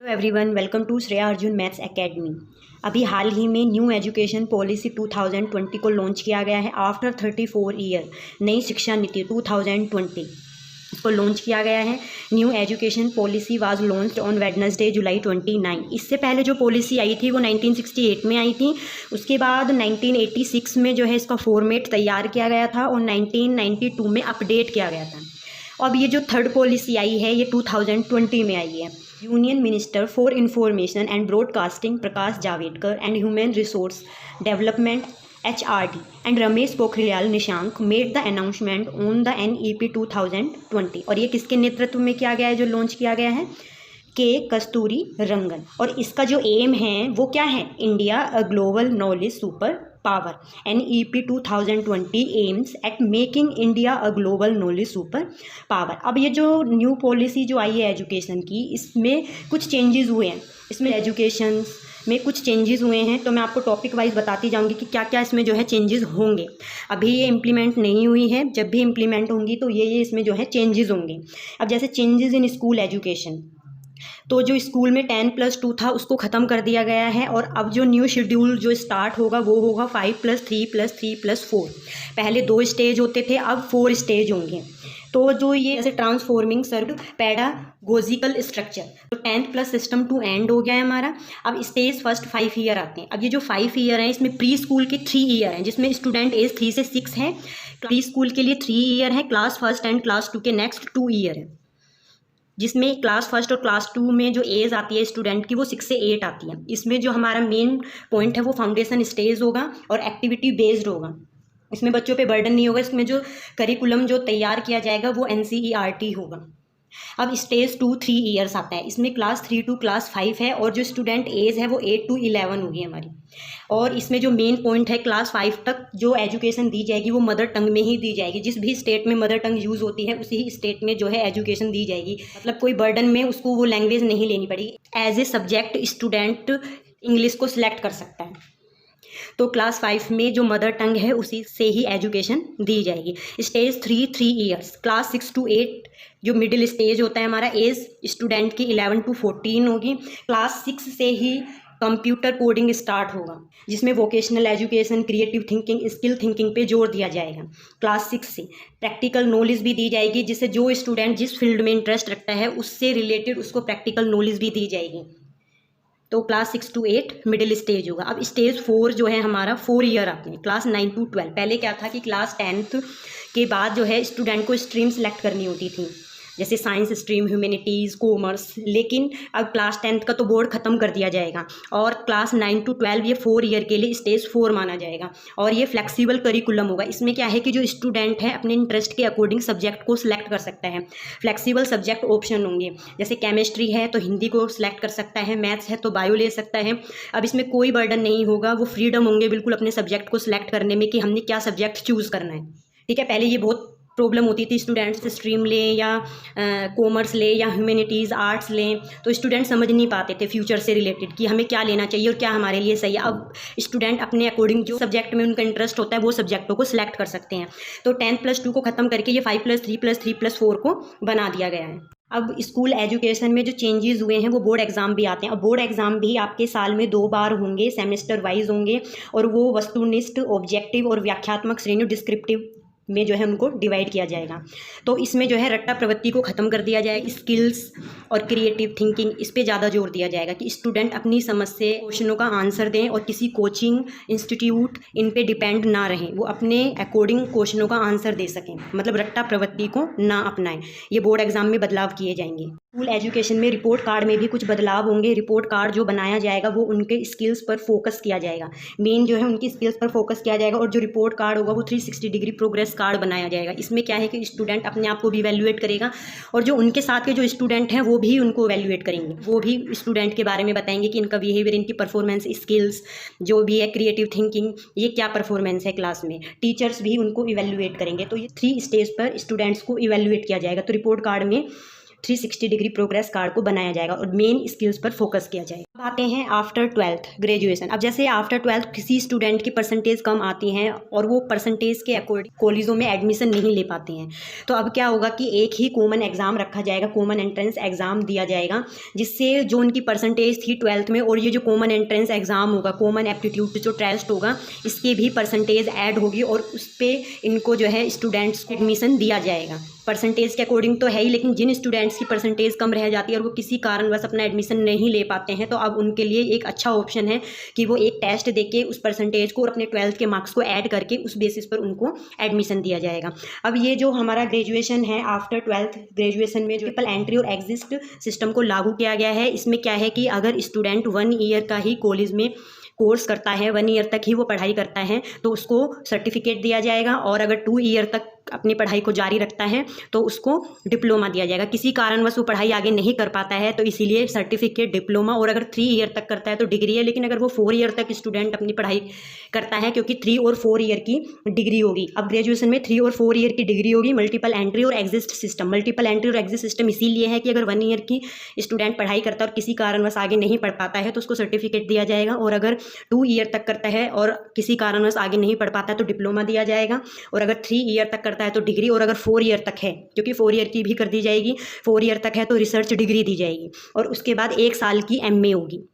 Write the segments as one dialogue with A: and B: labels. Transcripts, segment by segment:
A: Hello everyone, welcome to Shreya Arjun maths academy. अभी हाल ही में न्यू एजुकेशन पॉलिसी 2020 को लॉन्च किया गया है। आफ्टर 34 ईयर नई शिक्षा नीति 2020 इसको लॉन्च किया गया है। New education policy was launched on Wednesday July 29। इससे पहले जो पॉलिसी आई थी वो 1968 में आई थी। उसके बाद 1986 में जो है इसका फॉर्मेट तैयार किया गया था और 1992 में अपडेट किया गया था। अब ये जो थर्ड पॉलिसी आई है ये 2020 में आई है। Union minister for information and broadcasting Prakash Javadekar and human resource development HRD and Ramesh Pokhriyal Nishank made the announcement on the NEP 2020। और ये किसके नेतृत्व में किया गया है, जो लॉन्च किया गया है? के कस्तूरी रंगन। और इसका जो एम है वो क्या है? India a global knowledge super power. NEP 2020 aims at making India a global knowledge super power. अब ये जो न्यू पॉलिसी जो आई है एजुकेशन की, इसमें कुछ चेंजेस हुए हैं। इसमें एजुकेशन में कुछ चेंजेस हुए हैं, तो मैं आपको टॉपिक वाइज बताती जाऊंगी कि क्या क्या इसमें जो है चेंजेस होंगे। अभी ये इम्प्लीमेंट नहीं हुई है, जब भी इम्प्लीमेंट होंगी तो ये इसमें जो है चेंजेस होंगे। अब जैसे चेंजेस इन स्कूल एजुकेशन, तो जो स्कूल में 10+2 था उसको ख़त्म कर दिया गया है और अब जो न्यू शेड्यूल जो स्टार्ट होगा वो होगा 5+3+3+4। पहले 2 स्टेज होते थे, अब 4 स्टेज होंगे। तो जो ये जैसे ट्रांसफॉर्मिंग सर्व पैडागोजिकल स्ट्रक्चर, तो 10th प्लस सिस्टम 2 एंड हो गया है हमारा। अब स्टेज फर्स्ट 5 ईयर आते हैं। अब ये जो 5 ईयर हैं इसमें प्री स्कूल के 3 ईयर हैं, जिसमें स्टूडेंट एज 3 से 6 हैं। प्री स्कूल के लिए 3 ईयर है, क्लास फर्स्ट एंड क्लास 2 के नेक्स्ट 2 ईयर है, जिसमें क्लास फर्स्ट और क्लास 2 में जो एज आती है स्टूडेंट की वो 6 से 8 आती है। इसमें जो हमारा मेन पॉइंट है वो फाउंडेशन स्टेज होगा और एक्टिविटी बेस्ड होगा। इसमें बच्चों पे बर्डन नहीं होगा। इसमें जो करिकुलम जो तैयार किया जाएगा वो NCERT होगा। अब स्टेज 2 3 ईयर्स आता है। इसमें क्लास 3 टू क्लास 5 है और जो स्टूडेंट एज है वो 8 to 11 होगी हमारी। और इसमें जो मेन पॉइंट है, क्लास 5 तक जो एजुकेशन दी जाएगी वो मदर टंग में ही दी जाएगी। जिस भी स्टेट में मदर टंग यूज़ होती है उसी स्टेट में जो है एजुकेशन दी जाएगी। मतलब कोई बर्डन में उसको वो लैंग्वेज नहीं लेनी पड़ेगी। As a subject student English को सिलेक्ट कर सकता है। तो क्लास 5 में जो मदर टंग है उसी से ही एजुकेशन दी जाएगी। Stage 3 3 years. क्लास 6 to 8 जो मिडिल स्टेज होता है हमारा, एज स्टूडेंट की 11 to 14 होगी। क्लास 6 से ही कंप्यूटर कोडिंग स्टार्ट होगा, जिसमें vocational education, creative thinking, skill thinking पे जोर दिया जाएगा। क्लास 6 से प्रैक्टिकल नॉलेज भी दी जाएगी, जिससे जो स्टूडेंट जिस फील्ड में इंटरेस्ट रखता है उससे रिलेटेड उसको प्रैक्टिकल नॉलेज भी दी जाएगी। तो क्लास 6 to 8 मिडिल स्टेज होगा। अब स्टेज 4 जो है हमारा 4 ईयर आते हैं, क्लास 9 to 12। पहले क्या था कि क्लास 10th के बाद जो है स्टूडेंट को स्ट्रीम सेलेक्ट करनी होती थी, जैसे साइंस स्ट्रीम, ह्यूमैनिटीज़, कॉमर्स। लेकिन अब क्लास 10th का तो बोर्ड ख़त्म कर दिया जाएगा और क्लास 9 to 12 ये 4 ईयर के लिए स्टेज 4 माना जाएगा। और ये फ्लेक्सिबल करिकुलम होगा। इसमें क्या है कि जो स्टूडेंट है अपने इंटरेस्ट के अकॉर्डिंग सब्जेक्ट को सिलेक्ट कर सकता है। फ्लेक्सिबल सब्जेक्ट ऑप्शन होंगे, जैसे केमिस्ट्री है तो हिंदी को सिलेक्ट कर सकता है, मैथ्स है तो बायो ले सकता है। अब इसमें कोई बर्डन नहीं होगा, वो फ्रीडम होंगे बिल्कुल अपने सब्जेक्ट को सिलेक्ट करने में कि हमने क्या सब्जेक्ट चूज़ करना है। ठीक है, पहले ये बहुत प्रॉब्लम होती थी, स्टूडेंट्स स्ट्रीम लें या कॉमर्स लें या ह्यूमैनिटीज़ आर्ट्स लें, तो स्टूडेंट समझ नहीं पाते थे फ्यूचर से रिलेटेड कि हमें क्या लेना चाहिए और क्या हमारे लिए सही है। अब स्टूडेंट अपने अकॉर्डिंग जो सब्जेक्ट में उनका इंटरेस्ट होता है वो सब्जेक्टों को सिलेक्ट कर सकते हैं। तो 10+2 को ख़त्म करके ये 5+3+3+4 को बना दिया गया है। अब स्कूल एजुकेशन में जो चेंजेस हुए हैं वो बोर्ड एग्ज़ाम भी आते हैं। अब बोर्ड एग्ज़ाम भी आपके साल में 2 बार होंगे, सेमेस्टर वाइज होंगे, और वो वस्तुनिष्ठ, ऑब्जेक्टिव और व्याख्यात्मक श्रेणियों डिस्क्रिप्टिव में जो है उनको डिवाइड किया जाएगा। तो इसमें जो है रट्टा प्रवृत्ति को ख़त्म कर दिया जाएगा। स्किल्स और क्रिएटिव थिंकिंग, इस पे ज़्यादा जोर दिया जाएगा कि स्टूडेंट अपनी समझ से क्वेश्चनों का आंसर दें और किसी कोचिंग इंस्टीट्यूट इन पे डिपेंड ना रहें, वो अपने अकॉर्डिंग क्वेश्चनों का आंसर दे सकें, मतलब रट्टा प्रवृत्ति को ना अपनाएं। ये बोर्ड एग्जाम में बदलाव किए जाएंगे। स्कूल एजुकेशन में रिपोर्ट कार्ड में भी कुछ बदलाव होंगे। रिपोर्ट कार्ड जो बनाया जाएगा वो उनके स्किल्स पर फोकस किया जाएगा, मेन जो है उनकी स्किल्स पर फोकस किया जाएगा। और जो रिपोर्ट कार्ड होगा वो 360 डिग्री प्रोग्रेस कार्ड बनाया जाएगा। इसमें क्या है कि स्टूडेंट अपने आप को भी वैल्यूएट करेगा और जो उनके साथ के जो स्टूडेंट हैं वो भी उनको वैल्यूएट करेंगे। वो भी स्टूडेंट के बारे में बताएंगे कि इनका बिहेवियर, इनकी परफॉर्मेंस, स्किल्स जो भी है, क्रिएटिव थिंकिंग, ये क्या परफॉर्मेंस है क्लास में। टीचर्स भी उनको इवैल्यूएट करेंगे। तो ये 3 स्टेज पर स्टूडेंट्स को इवैल्यूएट किया जाएगा। तो रिपोर्ट कार्ड में 360 डिग्री प्रोग्रेस कार्ड को बनाया जाएगा और मेन स्किल्स पर फोकस किया जाएगा। अब आते हैं आफ्टर 12th ग्रेजुएशन। अब जैसे आफ्टर 12th किसी स्टूडेंट की परसेंटेज कम आती हैं और वो परसेंटेज के अकॉर्डिंग कॉलेजों में एडमिशन नहीं ले पाते हैं, तो अब क्या होगा कि एक ही कॉमन एग्जाम रखा जाएगा, कॉमन एंट्रेंस एग्जाम दिया जाएगा, जिससे जो उनकी परसेंटेज थी 12th में और ये जो कॉमन एंट्रेंस एग्जाम होगा, कॉमन एप्टीट्यूड जो टेस्ट होगा, इसकी भी परसेंटेज ऐड होगी और उस पर इनको जो है स्टूडेंट्स को एडमिशन दिया जाएगा। परसेंटेज के अकॉर्डिंग तो है ही, लेकिन जिन स्टूडेंट्स की परसेंटेज कम रह जाती है और वो किसी कारणवश अपना एडमिशन नहीं ले पाते हैं, तो अब उनके लिए एक अच्छा ऑप्शन है कि वो एक टेस्ट देके उस परसेंटेज को और अपने 12th के मार्क्स को ऐड करके उस बेसिस पर उनको एडमिशन दिया जाएगा। अब ये जो हमारा ग्रेजुएशन है, आफ्टर 12th ग्रेजुएशन में जो ट्रिपल एंट्री और एग्जिट सिस्टम को लागू किया गया है, इसमें क्या है कि अगर स्टूडेंट 1 ईयर का ही कॉलेज में कोर्स करता है, 1 ईयर तक ही वो पढ़ाई करता है, तो उसको सर्टिफिकेट दिया जाएगा, और अगर 2 ईयर तक अपनी पढ़ाई को जारी रखता है तो उसको डिप्लोमा दिया जाएगा। किसी कारणवश वो पढ़ाई आगे नहीं कर पाता है तो इसीलिए सर्टिफिकेट, डिप्लोमा, और अगर 3 ईयर तक करता है तो डिग्री है। लेकिन अगर वो 4 ईयर तक स्टूडेंट अपनी पढ़ाई करता है, क्योंकि 3 और 4 ईयर की डिग्री होगी, अब ग्रेजुएशन में 3 और 4 ईयर की डिग्री होगी। मल्टीपल एंट्री और एग्जिट सिस्टम, मल्टीपल एंट्री और एग्जिट सिस्टम इसीलिए है कि अगर 1 ईयर की स्टूडेंट पढ़ाई करता है और किसी कारणवश आगे नहीं पढ़ पाता है तो उसको सर्टिफिकेट दिया जाएगा, और अगर 2 ईयर तक करता है और किसी कारणवश आगे नहीं पढ़ पाता है तो डिप्लोमा दिया जाएगा, और अगर 3 ईयर तक करता है तो डिग्री, और अगर 4 ईयर तक है, क्योंकि 4 ईयर की भी कर दी जाएगी, 4 ईयर तक है तो रिसर्च डिग्री दी जाएगी, और उसके बाद 1 साल की एमए होगी।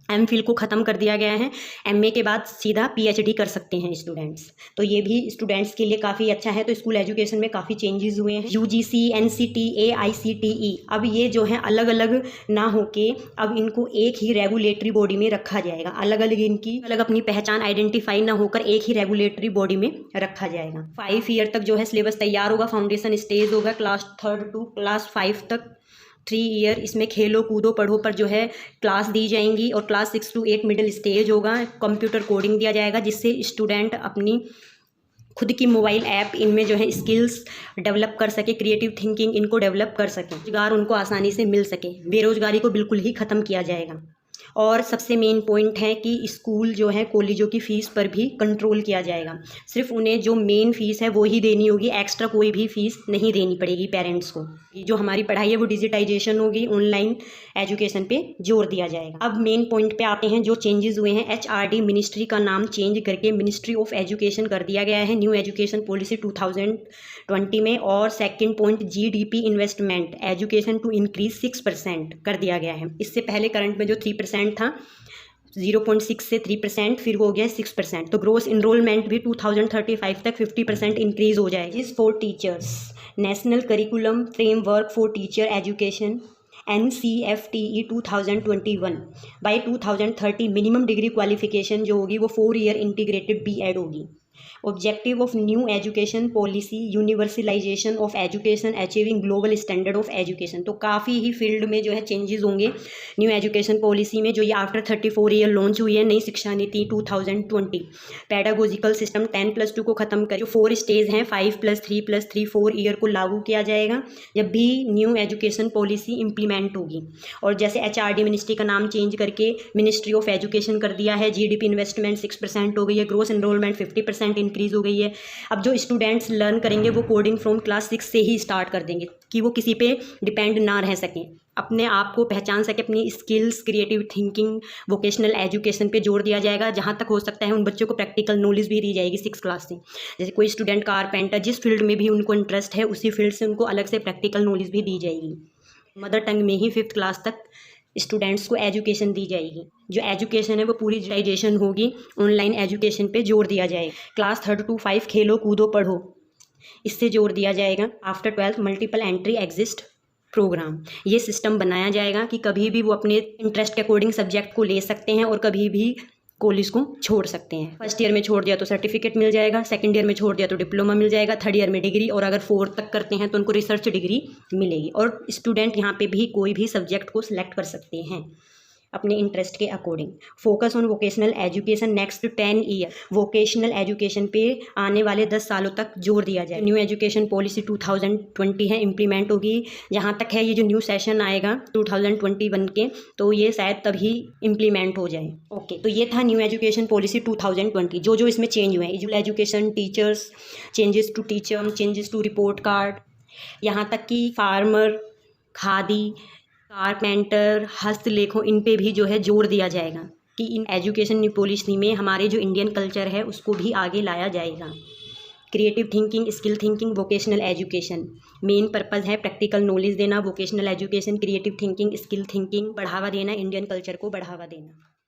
A: एमफिल को ख़त्म कर दिया गया है, एमए के बाद सीधा पीएचडी कर सकते हैं स्टूडेंट्स, तो ये भी स्टूडेंट्स के लिए काफ़ी अच्छा है। तो स्कूल एजुकेशन में काफ़ी चेंजेस हुए हैं। यूजीसी, एनसीटीए, आईसीटीई, अब ये जो है अलग अलग ना होके अब इनको एक ही रेगुलेटरी बॉडी में रखा जाएगा। अलग अलग इनकी अलग अपनी पहचान आइडेंटिफाई ना होकर एक ही रेगुलेटरी बॉडी में रखा जाएगा। 5 ईयर तक जो है सिलेबस तैयार होगा, फाउंडेशन स्टेज होगा क्लास 3rd टू क्लास 5 तक। 3 ईयर इसमें खेलो कूदो पढ़ो पर जो है क्लास दी जाएंगी, और क्लास 6 to 8 मिडिल स्टेज होगा। कंप्यूटर कोडिंग दिया जाएगा, जिससे स्टूडेंट अपनी खुद की मोबाइल ऐप इनमें जो है स्किल्स डेवलप कर सके, क्रिएटिव थिंकिंग इनको डेवलप कर सके, रोजगार उनको आसानी से मिल सके। बेरोजगारी को बिल्कुल ही ख़त्म किया जाएगा। और सबसे मेन पॉइंट है कि स्कूल जो है कॉलेजों की फ़ीस पर भी कंट्रोल किया जाएगा। सिर्फ उन्हें जो मेन फ़ीस है वो ही देनी होगी, एक्स्ट्रा कोई भी फ़ीस नहीं देनी पड़ेगी पेरेंट्स को। जो हमारी पढ़ाई है वो डिजिटाइजेशन होगी, ऑनलाइन एजुकेशन पे जोर दिया जाएगा। अब मेन पॉइंट पे आते हैं जो चेंजेस हुए हैं। एचआरडी मिनिस्ट्री का नाम चेंज करके मिनिस्ट्री ऑफ एजुकेशन कर दिया गया है न्यू एजुकेशन पॉलिसी 2020 में। और second point, GDP investment education to increase 6% कर दिया गया है। इससे पहले करंट में जो 3% था, 0.6 से 3%, फिर वो हो गया 6%। तो ग्रोस इनरोलमेंट भी 2035 तक 50% इंक्रीज हो जाएगी। For teachers, national curriculum framework for teacher education NCFTE 2021 by 2030 minimum degree qualification जो होगी वो 4 ईयर इंटीग्रेटेड BEd होगी। Objective of new education policy, universalization of education, achieving global standard of education. तो काफ़ी ही फील्ड में जो है चेंजेस होंगे न्यू एजुकेशन पॉलिसी में, जो ये आफ्टर 34 ईयर लॉन्च हुई है नई शिक्षा नीति 2020। पेडागोजिकल सिस्टम 10+2 को ख़त्म कर जो 4 स्टेज हैं 5+3+3 4 ईयर को लागू किया जाएगा जब भी न्यू एजुकेशन पॉलिसी इम्प्लीमेंट होगी। और जैसे HRD मिनिस्ट्री का नाम चेंज करके मिनिस्ट्री ऑफ एजुकेशन कर दिया है। GDP इन्वेस्टमेंट 6% हो गई है, ग्रोस एनरोलमेंट 50% इंक्रीज हो गई है। अब जो स्टूडेंट्स लर्न करेंगे वो कोडिंग फ्रॉम क्लास 6 से ही स्टार्ट कर देंगे कि वो किसी पे डिपेंड ना रह सकें, अपने आप को पहचान सके, अपनी skills, creative thinking, vocational education पे जोर दिया जाएगा। जहाँ तक हो सकता है उन बच्चों को प्रैक्टिकल नॉलेज भी दी जाएगी 6 क्लास से। जैसे कोई स्टूडेंट कारपेंटर, जिस फील्ड में भी उनको इंटरेस्ट है उसी फील्ड से उनको अलग से प्रैक्टिकल नॉलेज भी दी जाएगी। मदर टंग में ही 5th क्लास तक स्टूडेंट्स को एजुकेशन दी जाएगी। जो एजुकेशन है वो पूरी डिजिटाइजेशन होगी, ऑनलाइन एजुकेशन पे जोर दिया जाएगा। क्लास 3rd to 5 खेलो कूदो पढ़ो, इससे जोर दिया जाएगा। After 12th multiple entry exit programme, ये सिस्टम बनाया जाएगा कि कभी भी वो अपने इंटरेस्ट के अकॉर्डिंग सब्जेक्ट को ले सकते हैं और कभी भी कॉलेज को छोड़ सकते हैं। फर्स्ट ईयर में छोड़ दिया तो सर्टिफिकेट मिल जाएगा, सेकंड ईयर में छोड़ दिया तो डिप्लोमा मिल जाएगा, 3rd ईयर में डिग्री, और अगर 4th तक करते हैं तो उनको रिसर्च डिग्री मिलेगी। और स्टूडेंट यहाँ पे भी कोई भी सब्जेक्ट को सिलेक्ट कर सकते हैं अपने इंटरेस्ट के according. Focus on vocational education next 10 year, vocational education पे आने वाले 10 सालों तक जोर दिया जाए। न्यू एजुकेशन पॉलिसी 2020 है, इम्प्लीमेंट होगी। जहाँ तक है ये जो न्यू सेशन आएगा 2021 के, तो ये शायद तभी इम्प्लीमेंट हो जाए। ओके, तो ये था न्यू एजुकेशन पॉलिसी 2020। जो इसमें चेंज हुए हैं, education, teachers, changes to teacher, changes to report card, यहाँ तक कि फार्मर, खादी, कारपेंटर, हस्तलेखों, इन पे भी जो है जोर दिया जाएगा कि इन एजुकेशन पॉलिसी में हमारे जो इंडियन कल्चर है उसको भी आगे लाया जाएगा। Creative thinking, skill thinking, vocational education, main purpose है प्रैक्टिकल नॉलेज देना, vocational education, creative thinking, skill thinking बढ़ावा देना, इंडियन कल्चर को बढ़ावा देना।